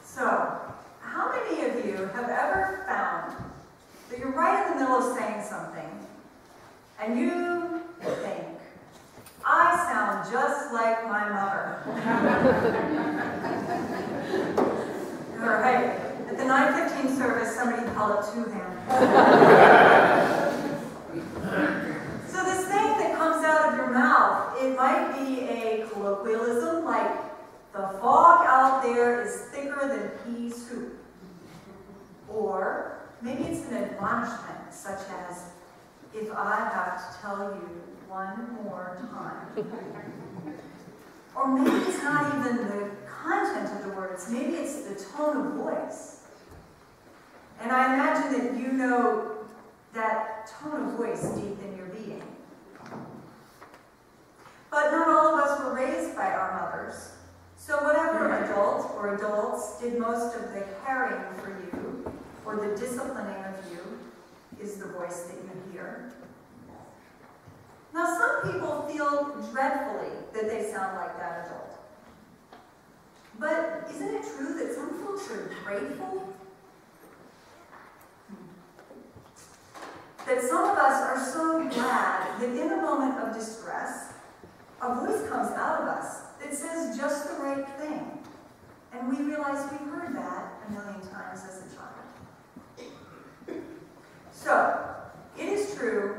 So, how many of you have ever found that you're right in the middle of saying something, and you think, I sound just like my mother? Or, hey, at the 9:15 service, somebody called it two-hand. So this thing that comes out of your mouth, it might be a colloquialism like, the fog out there is thicker than pea soup. Or maybe it's an admonishment, such as, if I have to tell you one more time. Or maybe it's not even the content of the words, maybe it's the tone of voice. And I imagine that you know that tone of voice deep in your being. But not all of us were raised by our mothers. So whatever adult or adults did most of the caring for you, or the disciplining of you, is the voice that you hear. Now some people feel dreadfully that they sound like that adult. But isn't it true that some folks are grateful? That some of us are so glad that in a moment of distress, a voice comes out of us that says just the right thing. And we realize we've heard that a million times as a child. So, it is true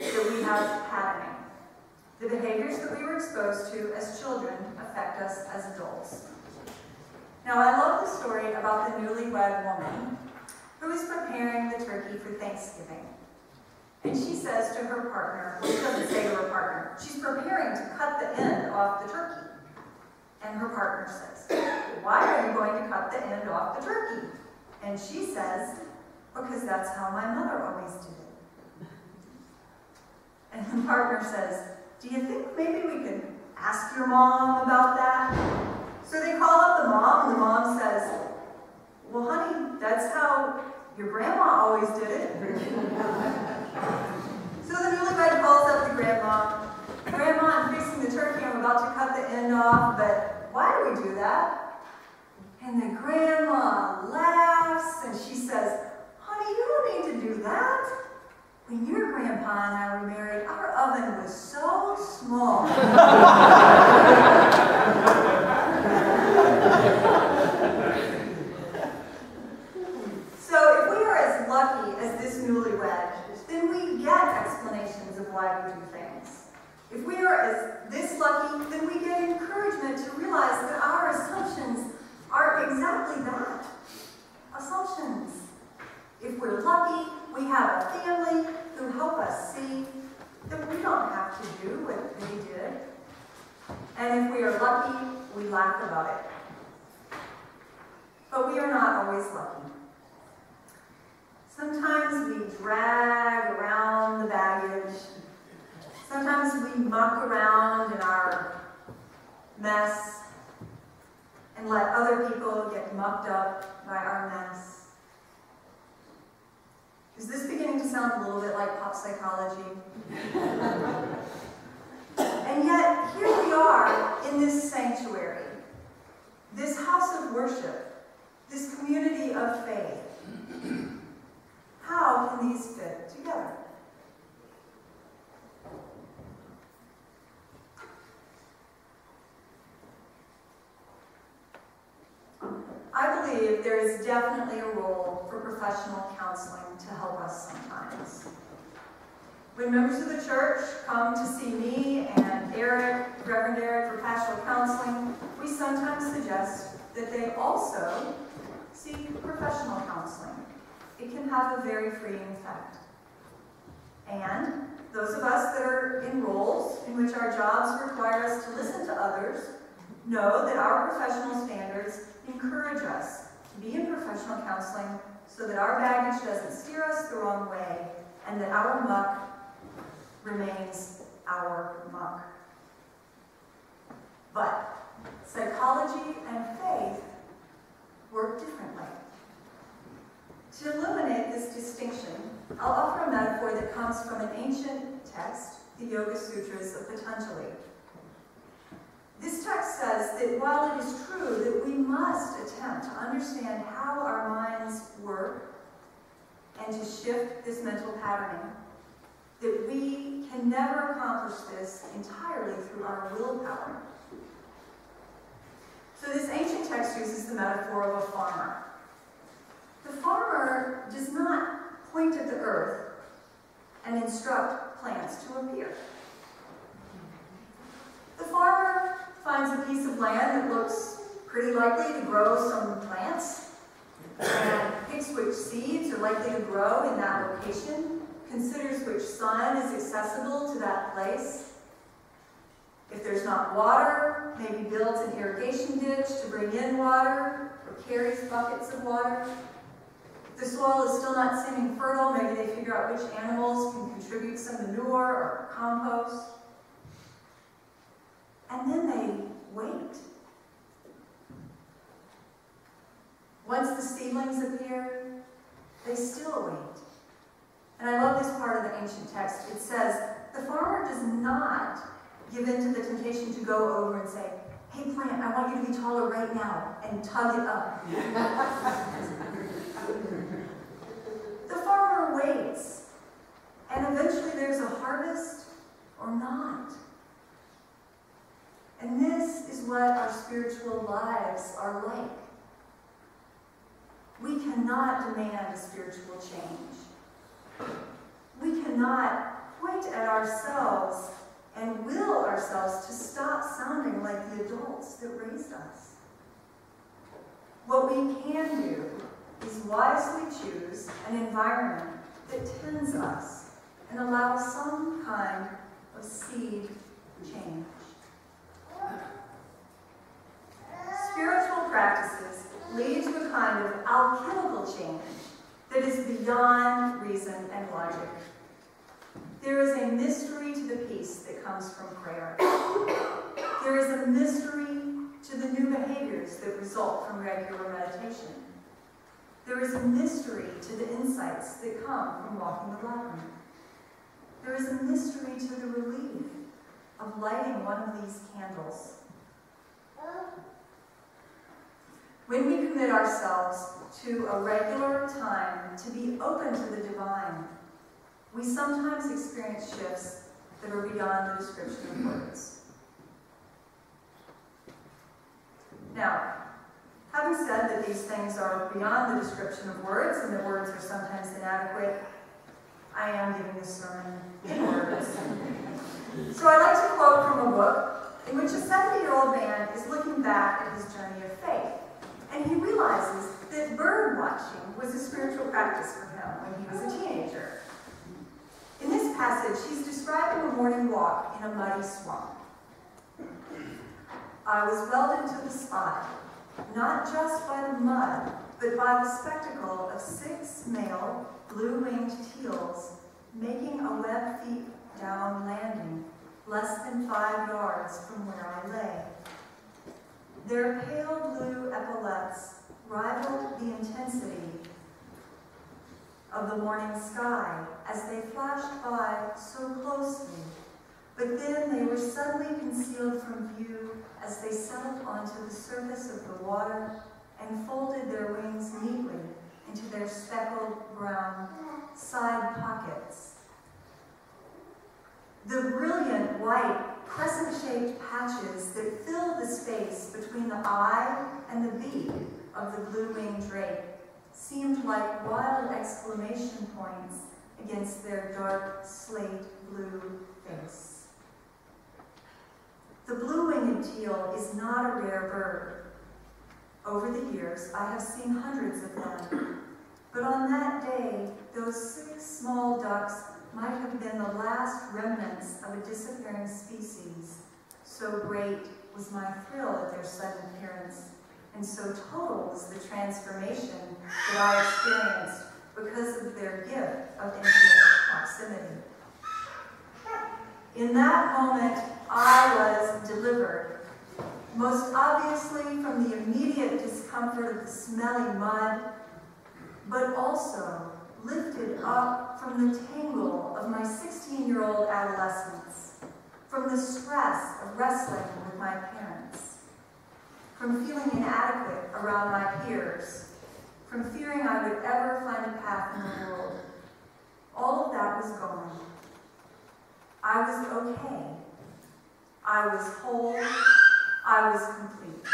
that we have patterning. The behaviors that we were exposed to as children affect us as adults. Now, I love the story about the newlywed woman who is preparing the turkey for Thanksgiving. And she says to her partner, well, she doesn't say to her partner, she's preparing to cut the end off the turkey. And her partner says, why are you going to cut the end off the turkey? And she says, because that's how my mother always did it. And the partner says, do you think maybe we could ask your mom about that? So they call up the mom, and the mom says, well, honey, that's how your grandma always did it. So the newlywed calls up the grandma. Grandma, I'm fixing the turkey, I'm about to cut the end off, but why do we do that? And the grandma laughs, and she says, honey, you don't need to do that. When your grandpa and I were married, our oven was so small. So if we are as lucky as this newlywed, then we get explanations of why we do things. If we are as this lucky, then we get encouragement to realize that our assumptions are exactly that. Assumptions. If we're lucky, we have a family who help us see that we don't have to do what they did. And if we are lucky, we laugh about it. But we are not always lucky. Sometimes we drag around the baggage. Sometimes we muck around in our mess and let other people get mucked up by our mess. Is this beginning to sound a little bit like pop psychology? And yet, here we are in this sanctuary, this house of worship, this community of faith. How can these fit together? I believe there is definitely a role for professional counseling to help us sometimes. When members of the church come to see me and Eric, Reverend Eric, for pastoral counseling, we sometimes suggest that they also seek professional counseling. It can have a very freeing effect. And those of us that are in roles in which our jobs require us to listen to others know that our professional standards encourage us to be in professional counseling so that our baggage doesn't steer us the wrong way and that our muck remains our muck. But psychology and faith work differently. To illuminate this distinction, I'll offer a metaphor that comes from an ancient text, the Yoga Sutras of Patanjali. This text says that while it is true that we must attempt to understand how our minds work and to shift this mental patterning, that we can never accomplish this entirely through our willpower. So this ancient text uses the metaphor of a farmer. The farmer does not point at the earth and instruct plants to appear. The farmer finds a piece of land that looks pretty likely to grow some plants and picks which seeds are likely to grow in that location, considers which sun is accessible to that place. If there's not water, maybe builds an irrigation ditch to bring in water or carries buckets of water. If the soil is still not seeming fertile, maybe they figure out which animals can contribute some manure or compost. And then they wait. Once the seedlings appear, they still wait. And I love this part of the ancient text. It says, the farmer does not give in to the temptation to go over and say, hey plant, I want you to be taller right now, and tug it up. The farmer waits, and eventually there's a harvest or not. And this is what our spiritual lives are like. We cannot demand a spiritual change. We cannot point at ourselves and will ourselves to stop sounding like the adults that raised us. What we can do is wisely choose an environment that tends us and allows some kind of seed change. Spiritual practices lead to a kind of alchemical change that is beyond reason and logic. There is a mystery to the peace that comes from prayer. There is a mystery to the new behaviors that result from regular meditation. There is a mystery to the insights that come from walking the labyrinth. There is a mystery to the relief of lighting one of these candles. When we commit ourselves to a regular time to be open to the divine, we sometimes experience shifts that are beyond the description of words. Now, having said that these things are beyond the description of words and that words are sometimes inadequate, I am giving this sermon in words. So I like to quote from a book in which a 70-year-old man is looking back at his journey of faith. And he realizes that bird watching was a spiritual practice for him when he was a teenager. In this passage, he's describing a morning walk in a muddy swamp. I was welded to the spot, not just by the mud, but by the spectacle of 6 male blue-winged teals making a web-feet down landing less than 5 yards from where I lay. Their pale blue epaulets rivaled the intensity of the morning sky as they flashed by so closely, but then they were suddenly concealed from view as they settled onto the surface of the water and folded their wings neatly into their speckled brown side pockets. The brilliant white crescent-shaped patches that filled the space between the eye and the beak of the blue-winged drake seemed like wild exclamation points against their dark slate blue face. The blue-winged teal is not a rare bird. Over the years, I have seen hundreds of them, but on that day, those 6 small ducks might have been the last remnants of a disappearing species. So great was my thrill at their sudden appearance, and so total was the transformation that I experienced because of their gift of intimate proximity. In that moment, I was delivered, most obviously from the immediate discomfort of the smelly mud, but also lifted up from the tangle of my 16-year-old adolescence, from the stress of wrestling with my parents, from feeling inadequate around my peers, from fearing I would ever find a path in the world. All of that was gone. I was okay. I was whole. I was complete.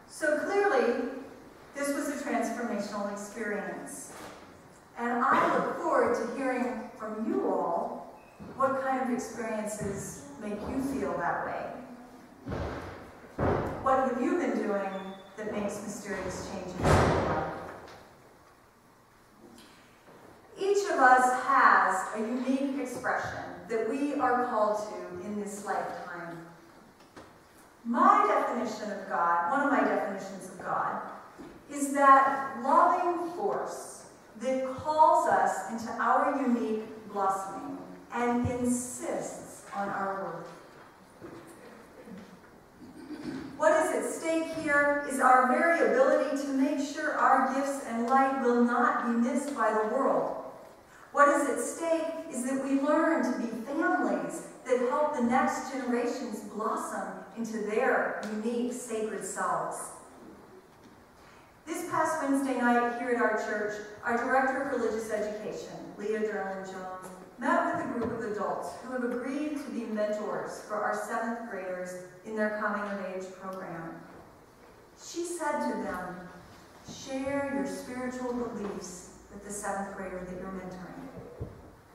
So clearly, this was a transformational experience. And I look forward to hearing from you all what kind of experiences make you feel that way. What have you been doing that makes mysterious changes in your life? Each of us has a unique expression that we are called to in this lifetime. My definition of God, one of my definitions of God, is that loving force that calls us into our unique blossoming and insists on our worth. What is at stake here is our very ability to make sure our gifts and light will not be missed by the world. What is at stake is that we learn to be families that help the next generations blossom into their unique, sacred selves. This past Wednesday night here at our church, our Director of Religious Education, Leah Derlin-Jones, met with a group of adults who have agreed to be mentors for our 7th graders in their coming-of-age program. She said to them, share your spiritual beliefs with the 7th grader that you're mentoring,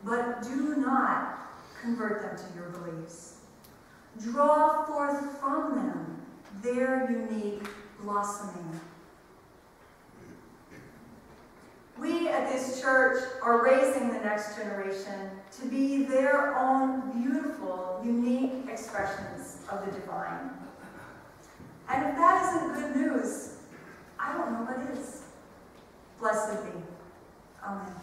but do not convert them to your beliefs. Draw forth from them their unique blossoming. We at this church are raising the next generation to be their own beautiful, unique expressions of the divine. And if that isn't good news, I don't know what is. Blessed be. Amen.